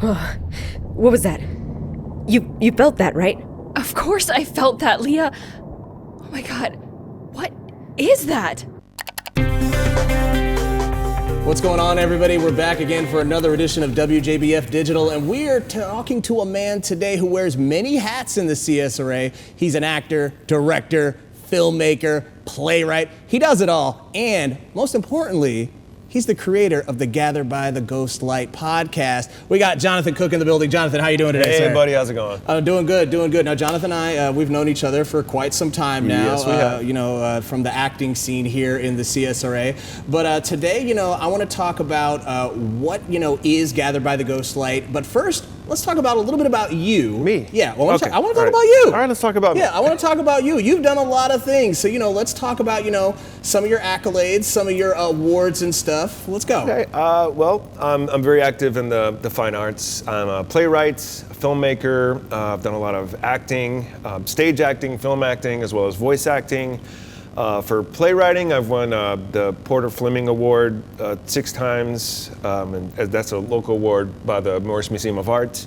What was that? You felt that, right? Of course I felt that, Leah. Oh my god. What is that? What's going on, everybody? We're back again for another edition of WJBF Digital, and we are talking to a man today who wears many hats in the CSRA. He's an actor, director, filmmaker, playwright. He does it all, and most importantly, he's the creator of the Gather by the Ghost Light podcast. We got Jonathan Cook in the building. Jonathan, how you doing today, sir? Hey, buddy, how's it going? Doing good, doing good. Now, Jonathan and I, we've known each other for quite some time now. Yes, we have. From the acting scene here in the CSRA. But today, I want to talk about what, is Gather by the Ghost Light. But first, let's talk about a little bit about you. Me? Yeah, well, Okay. I want to talk All right. about you. All right, let's talk about me. Yeah, I want to talk about you. You've done a lot of things. So, let's talk about, some of your accolades, some of your awards and stuff. Let's go. Okay, I'm very active in the fine arts. I'm a playwright, a filmmaker. I've done a lot of acting, stage acting, film acting, as well as voice acting. For playwriting, I've won the Porter Fleming Award 6 times, and that's a local award by the Morris Museum of Art.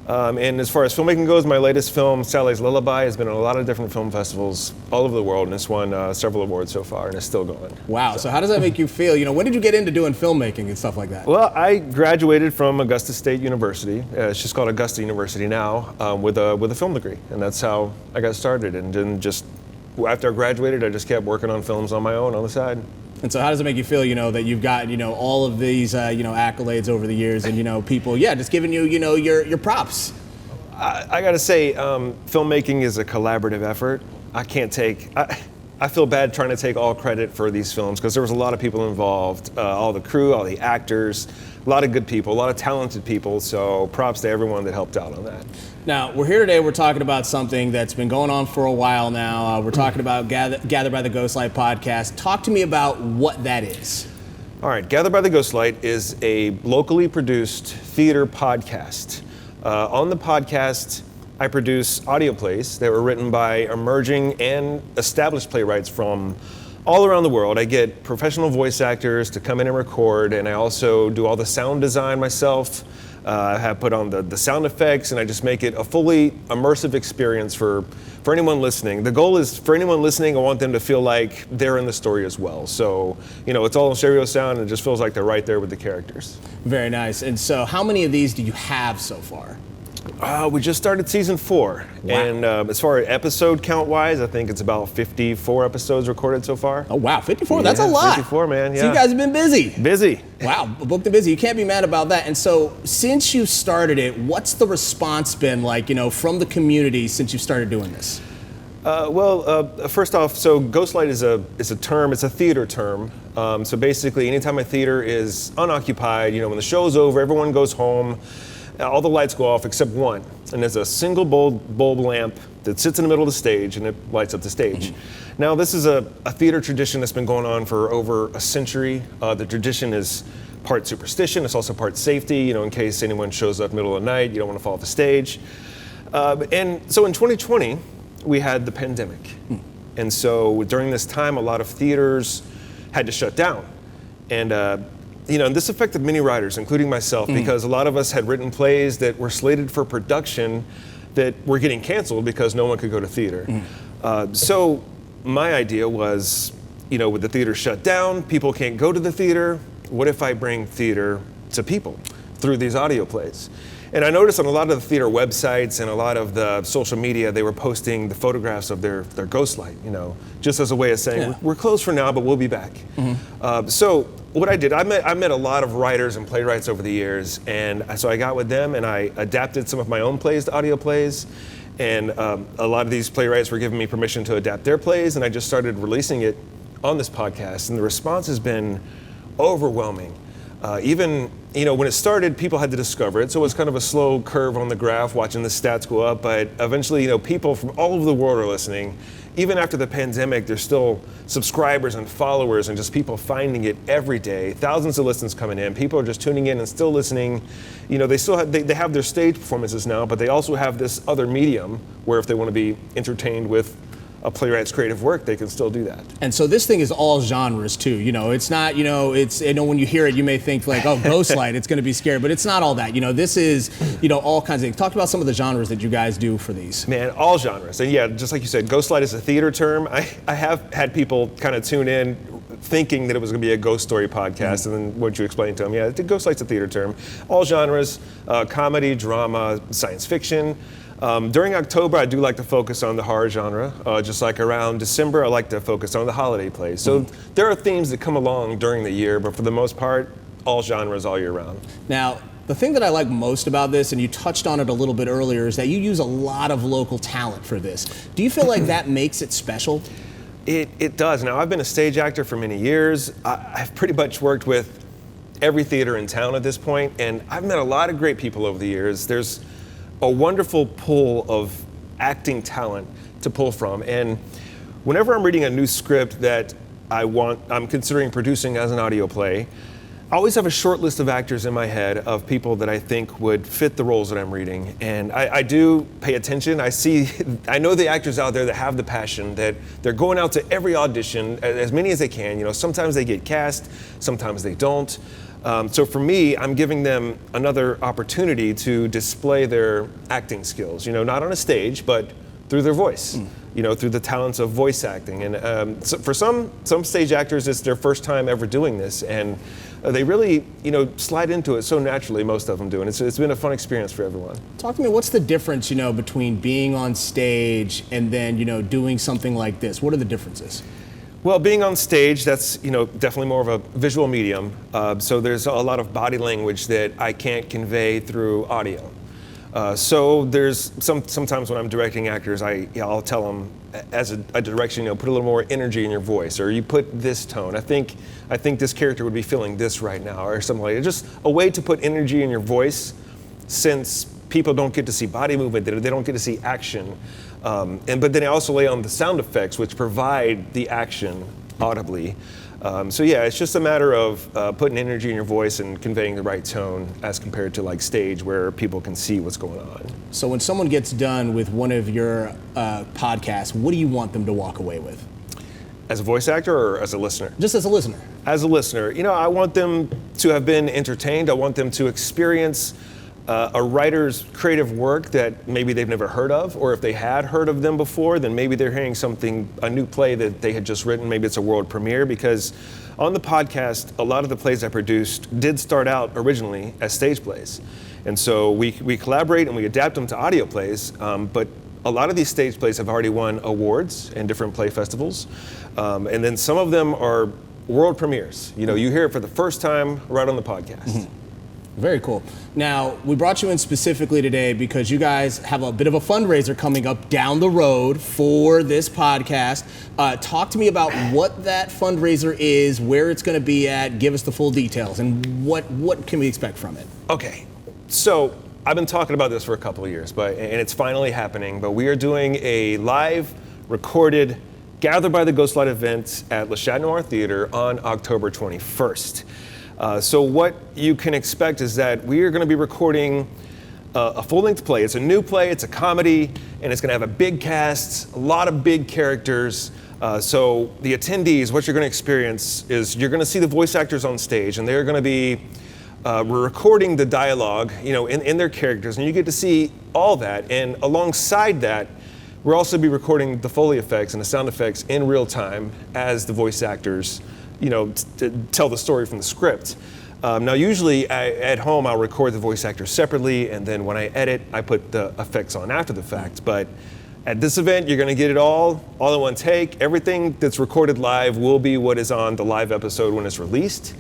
And as far as filmmaking goes, my latest film, Sally's Lullaby, has been in a lot of different film festivals all over the world, and it's won several awards so far, and it's still going. Wow, so how does that make you feel? When did you get into doing filmmaking and stuff like that? Well, I graduated from Augusta State University. It's just called Augusta University now, with a film degree, and that's how I got started. And then just after I graduated, I just kept working on films on my own on the side. And so how does it make you feel, that you've got, all of these, accolades over the years and, people, just giving you, your props? I got to say, filmmaking is a collaborative effort. I feel bad trying to take all credit for these films because there was a lot of people involved, all the crew, all the actors, a lot of good people, a lot of talented people. So props to everyone that helped out on that. Now, we're here today, we're talking about something that's been going on for a while now. We're talking about Gather by the Ghost Light podcast. Talk to me about what that is. All right, Gather by the Ghost Light is a locally produced theater podcast. On the podcast, I produce audio plays that were written by emerging and established playwrights from all around the world. I get professional voice actors to come in and record, and I also do all the sound design myself. I have put on the sound effects, and I just make it a fully immersive experience for anyone listening. The goal is for anyone listening, I want them to feel like they're in the story as well. So, it's all in stereo sound, and it just feels like they're right there with the characters. Very nice. And so how many of these do you have so far? We just started season 4. Wow. And as far as episode count wise, I think it's about 54 episodes recorded so far. Oh, wow, 54? That's a lot. 54, man, yeah. So you guys have been busy. Busy. Wow, booked and busy. You can't be mad about that. And so since you started it, what's the response been like, from the community since you started doing this? First off, so Ghostlight is a term, it's a theater term. So basically, anytime a theater is unoccupied, when the show's over, everyone goes home, all the lights go off except one. And there's a single bulb lamp that sits in the middle of the stage, and it lights up the stage. Mm-hmm. Now, this is a theater tradition that's been going on for over a century. The tradition is part superstition, it's also part safety, in case anyone shows up middle of the night, you don't want to fall off the stage. And so in 2020, we had the pandemic. And so during this time, a lot of theaters had to shut down. And and this affected many writers, including myself, because a lot of us had written plays that were slated for production that were getting canceled because no one could go to theater. So my idea was, with the theater shut down, people can't go to the theater. What if I bring theater to people through these audio plays? And I noticed on a lot of the theater websites and a lot of the social media, they were posting the photographs of their ghost light, just as a way of saying, we're closed for now, but we'll be back. So what I did, I met a lot of writers and playwrights over the years, and so I got with them and I adapted some of my own plays to audio plays. And a lot of these playwrights were giving me permission to adapt their plays, and I just started releasing it on this podcast, and the response has been overwhelming. Even when it started, people had to discover it, so it was kind of a slow curve on the graph, watching the stats go up. But eventually, people from all over the world are listening. Even after the pandemic, there's still subscribers and followers, and just people finding it every day. Thousands of listens coming in. People are just tuning in and still listening. They still have they have their stage performances now, but they also have this other medium where if they want to be entertained with a playwright's creative work, they can still do that. And so this thing is all genres too. It's not, it's, when you hear it, you may think like, oh, Ghostlight, it's going to be scary, but it's not all that. This is, all kinds of things. Talk about some of the genres that you guys do for these. Man, all genres. And yeah, just like you said, Ghostlight is a theater term. I have had people kind of tune in thinking that it was going to be a ghost story podcast, and then what you explained to them, yeah, Ghostlight's a theater term. All genres, comedy, drama, science fiction. During October, I do like to focus on the horror genre. Just like around December, I like to focus on the holiday plays. So there are themes that come along during the year, but for the most part, all genres all year round. Now, the thing that I like most about this, and you touched on it a little bit earlier, is that you use a lot of local talent for this. Do you feel like that makes it special? It does. Now, I've been a stage actor for many years. I've pretty much worked with every theater in town at this point, and I've met a lot of great people over the years. There's a wonderful pool of acting talent to pull from, and whenever I'm reading a new script that I'm considering producing as an audio play, I always have a short list of actors in my head of people that I think would fit the roles that I'm reading, and I do pay attention. I know the actors out there that have the passion, that they're going out to every audition, as many as they can. Sometimes they get cast, sometimes they don't. So for me, I'm giving them another opportunity to display their acting skills, not on a stage, but through their voice, through the talents of voice acting. And so for some stage actors, it's their first time ever doing this, and they really, slide into it so naturally, most of them do, and it's been a fun experience for everyone. Talk to me, what's the difference, between being on stage and then, doing something like this? What are the differences? Well, being on stage, that's definitely more of a visual medium. So there's a lot of body language that I can't convey through audio. So there's sometimes when I'm directing actors, I'll tell them as a direction, put a little more energy in your voice, or you put this tone. I think this character would be feeling this right now, or something like that. Just a way to put energy in your voice, since people don't get to see body movement, they don't get to see action. But then I also lay on the sound effects, which provide the action audibly. So yeah, it's just a matter of putting energy in your voice and conveying the right tone as compared to like stage where people can see what's going on. So when someone gets done with one of your podcasts, what do you want them to walk away with? As a voice actor or as a listener? Just as a listener. As a listener, I want them to have been entertained. I want them to experience a writer's creative work that maybe they've never heard of, or if they had heard of them before, then maybe they're hearing a new play that they had just written. Maybe it's a world premiere, because on the podcast, a lot of the plays I produced did start out originally as stage plays. And so we collaborate and we adapt them to audio plays, but a lot of these stage plays have already won awards in different play festivals. And then some of them are world premieres. You hear it for the first time right on the podcast. Mm-hmm. Very cool. Now, we brought you in specifically today because you guys have a bit of a fundraiser coming up down the road for this podcast. Talk to me about what that fundraiser is, where it's going to be at, give us the full details, and what can we expect from it? Okay, so I've been talking about this for a couple of years, and it's finally happening, but we are doing a live, recorded, Gathered by the Ghostlight event at Le Chat Noir Theater on October 21st. So what you can expect is that we are going to be recording a full-length play. It's a new play, it's a comedy, and it's going to have a big cast, a lot of big characters. So the attendees, what you're going to experience is you're going to see the voice actors on stage, and they're going to be we're recording the dialogue, in their characters, and you get to see all that. And alongside that, we'll also be recording the Foley effects and the sound effects in real time as the voice actors to tell the story from the script. Now, usually at home, I'll record the voice actors separately, and then when I edit, I put the effects on after the fact. But at this event, you're going to get it all in one take. Everything that's recorded live will be what is on the live episode when it's released.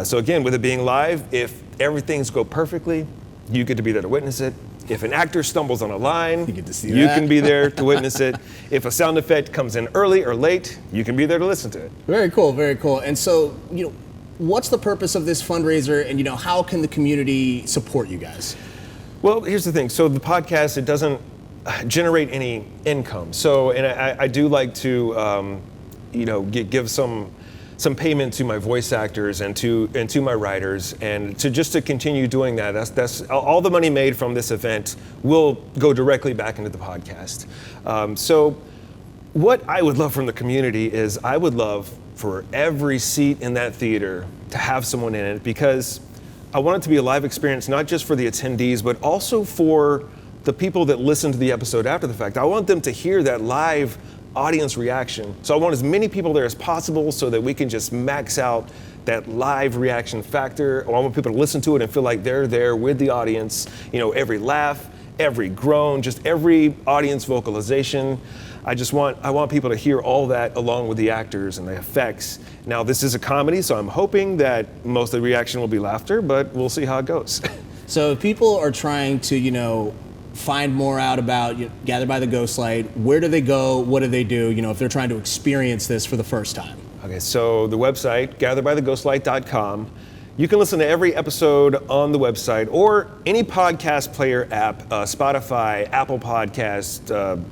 So again, with it being live, if everything's go perfectly, you get to be there to witness it. If an actor stumbles on a line, you get to see you that. can be there to witness it. If a sound effect comes in early or late, you can be there to listen to it. Very cool, very cool. And so, what's the purpose of this fundraiser, and how can the community support you guys? Well, here's the thing. So the podcast, it doesn't generate any income. So, and I do like to, give some payment to my voice actors and to my writers, and to continue doing that. That's all the money made from this event will go directly back into the podcast. So What I would love from the community is I would love for every seat in that theater to have someone in it, because I want it to be a live experience, not just for the attendees, but also for the people that listen to the episode after the fact. I want them to hear that live audience reaction. So I want as many people there as possible so that we can just max out that live reaction factor. I want people to listen to it and feel like they're there with the audience. You know, every laugh, every groan, just every audience vocalization. I want people to hear all that along with the actors and the effects. Now, this is a comedy, so I'm hoping that most of the reaction will be laughter, but we'll see how it goes. So if people are trying to, find more out about Gathered by the Ghostlight, where do they go? What do they do? If they're trying to experience this for the first time. Okay, so the website, gatheredbytheghostlight.com. You can listen to every episode on the website or any podcast player app, Spotify, Apple Podcast,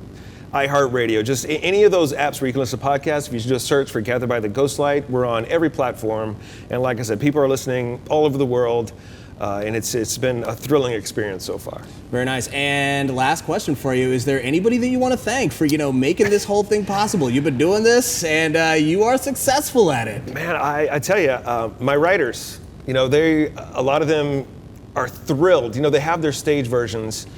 iHeartRadio, just any of those apps where you can listen to podcasts. If you just search for Gathered by the Ghostlight, we're on every platform. And like I said, people are listening all over the world. And it's been a thrilling experience so far. Very nice. And last question for you: is there anybody that you want to thank for making this whole thing possible? You've been doing this, and you are successful at it. Man, I tell you, my writers, a lot of them are thrilled. They have their stage versions,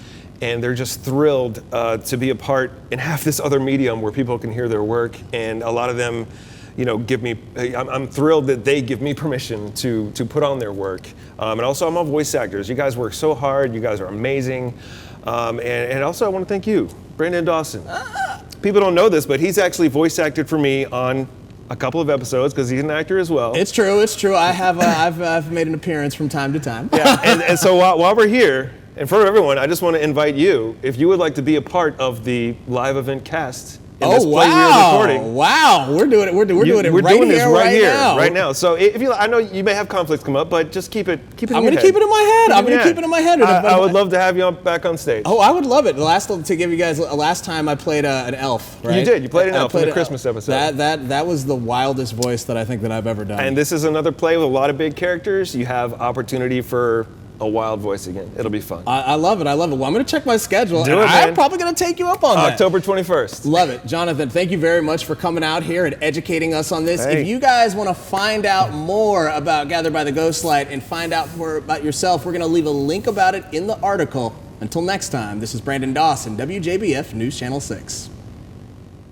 and they're just thrilled to be a part and have this other medium where people can hear their work. And a lot of them, I'm thrilled that they give me permission to put on their work. And also, I'm all voice actors. You guys work so hard. You guys are amazing. And also, I want to thank you, Brandon Dawson. People don't know this, but he's actually voice acted for me on a couple of episodes because he's an actor as well. It's true. I have. I've made an appearance from time to time. Yeah. And so while we're here, in front of everyone, I just want to invite you, if you would like to be a part of the live event cast. This play we're recording. Wow, we're doing it. We're doing it right now. So if I know you may have conflicts come up, but just keep it. I'm going to keep it in my head. I would love to have you back on stage. Oh, I would love it. To give you guys last time I played an elf. Right? You did. You played an elf in the Christmas episode. That was the wildest voice that I think that I've ever done. And this is another play with a lot of big characters. You have opportunity for a wild voice again. It'll be fun. I love it. Well, I'm going to check my schedule. Do it, man. I'm probably going to take you up on that. October 21st. Love it. Jonathan, thank you very much for coming out here and educating us on this. Hey. If you guys want to find out more about Gathered by the Ghostlight and find out more about yourself, we're going to leave a link about it in the article. Until next time, this is Brandon Dawson, WJBF News Channel 6.